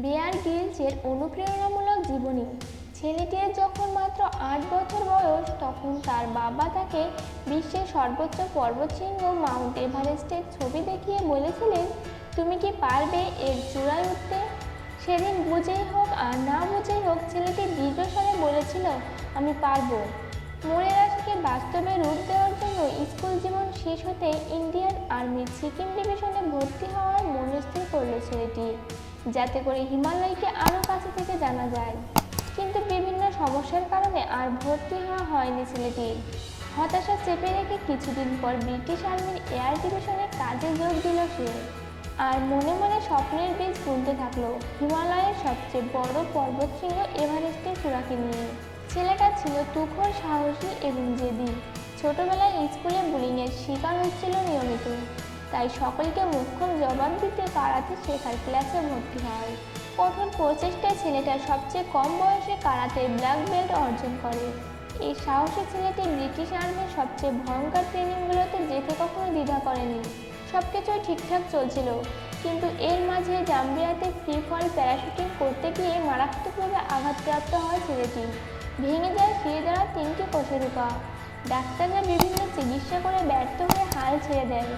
Bear গ্রিলসের অনুপ্রেরণামূলক জীবনী। ছেলেটির যখন মাত্র 8 বছর বয়স, তখন তার বাবা তাকে বিশ্বের সর্বোচ্চ পর্বতশৃঙ্গ মাউন্ট এভারেস্টের ছবি দেখিয়ে বলেছিলেন, তুমি কি পারবে এর চূড়ায় উঠতে? সেদিন বুঝেই হোক আর না বুঝেই হোক, ছেলেটি দীর্ঘস্বরে বলেছিল, আমি পারবো। মনের আশাকে বাস্তবে রূপ দেওয়ার জন্য স্কুল জীবন শেষ হতে ইন্ডিয়ান আর্মির সিকিম ডিভিশনে ভর্তি হওয়ার মনস্থির করল ছেলেটি, যাতে করে হিমালয়কে আরও কাছে থেকে জানা যায়। কিন্তু বিভিন্ন সমস্যার কারণে আর ভর্তি হওয়া হয়নি ছেলেটির। হতাশা চেপে রেখে কিছুদিন পর ব্রিটিশ আর্মির এয়ার ডিভিশনে কাজে যোগ দিল সে। আর মনে মনে স্বপ্নের বীজ বুনতে থাকলো হিমালয়ের সবচেয়ে বড় পর্বতশৃঙ্গ এভারেস্টের চূড়াকে নিয়ে। ছেলেটা ছিল তুখোড়, সাহসী এবং জেদি। ছোটবেলায় স্কুলে বুলিংয়ের শিকার হচ্ছিল নিয়মিত, তাই সকলকে মোক্ষম জবাব দিতে কারাতে শেখার ক্লাসে ভর্তি হয়। কঠোর প্রচেষ্টায় ছেলেটা সবচেয়ে কম বয়সে কারাতে ব্ল্যাক বেল্ট অর্জন করে। এই সাহসী ছেলেটি ব্রিটিশ আর্মির সবচেয়ে ভয়ঙ্কর ট্রেনিংগুলোতে যেতে কখনো দ্বিধা করেনি। সবকিছুই ঠিকঠাক চলছিল, কিন্তু এর মাঝে জাম্বিয়াতে ফ্রি ফল প্যারাশুটিং করতে গিয়ে মারাত্মকভাবে আঘাতপ্রাপ্ত হয় ছেলেটি। ভেঙে যায় ফিরে যাওয়া 3টি কোষের পা। ডাক্তাররা বিভিন্ন চিকিৎসা করে ব্যর্থ হয়ে হাল ছেড়ে দেয়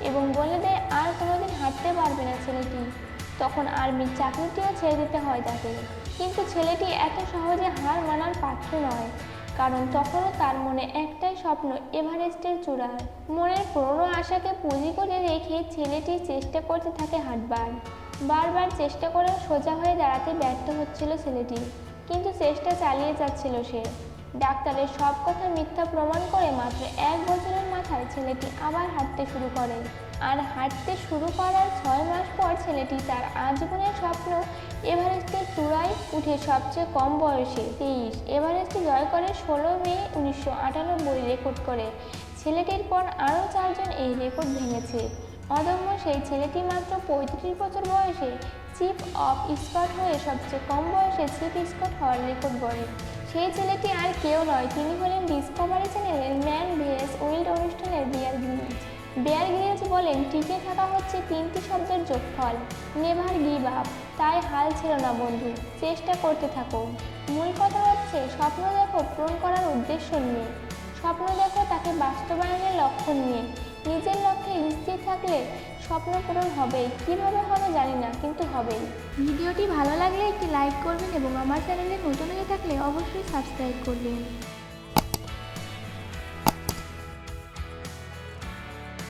এবং বলে দেয় আর কোনোদিন হাঁটতে পারবে না ছেলেটি। তখন আর্মির চাকরিটিও ছেড়ে দিতে হয় তাকে। কিন্তু ছেলেটি এত সহজে হার মানার পাত্র নয়, কারণ তখনও তার মনে একটাই স্বপ্ন, এভারেস্টের চূড়ার। মনের পুরনো আশাকে পুঁজি করে রেখে ছেলেটি চেষ্টা করতে থাকে হাঁটবার। বারবার চেষ্টা করেও সোজা হয়ে দাঁড়াতে ব্যর্থ হচ্ছিল ছেলেটি, কিন্তু চেষ্টা চালিয়ে যাচ্ছিল সে। ডাক্তারের সব কথা মিথ্যা প্রমাণ করে মাত্র 1 বছরের মাথায় ছেলেটি আবার হাঁটতে শুরু করে। আর হাঁটতে শুরু করার 6 মাস পর ছেলেটি তার আজীবনের স্বপ্ন এভারেস্টের চূড়ায় উঠে সবচেয়ে কম বয়সে 23 এভারেস্ট জয় করে 16 মে 1998 রেকর্ড করে। ছেলেটির পর আরও 4 জন এই রেকর্ড ভেঙেছে। অদম্য সেই ছেলেটি মাত্র 35 বছর বয়সে চিফ অফ স্কট হয়ে সবচেয়ে কম বয়সে চিফ স্কট হওয়ার রেকর্ড গড়ে। সেই ছেলেটি আর কেউ নয়, তিনি হলেন ডিসকভারি চ্যানেলের ম্যান ভিএস ওয়াইল্ড অনুষ্ঠানের বেয়ার গ্রিলস। বেয়ার গ্রিলস বলেন, টিকে থাকা হচ্ছে 3টি শব্দের যোগফল, নেভার গিভ আপ। তাই হাল ছেড়ো না বন্ধু, চেষ্টা করতে থাকো। মূল কথা হচ্ছে, স্বপ্ন দেখো পূরণ করার উদ্দেশ্য নিয়ে। স্বপ্ন দেখো তাকে বাস্তবায়নের লক্ষ্য নিয়ে। নিজের লক্ষ্যে স্থির থাকলে স্বপ্ন পূরণ হবেই। কীভাবে হবে জানি না, কিন্তু হবেই। ভিডিওটি ভালো লাগলে একটি লাইক করবেন এবং আমার চ্যানেলে নতুন হয়ে থাকলে অবশ্যই সাবস্ক্রাইব করবেন।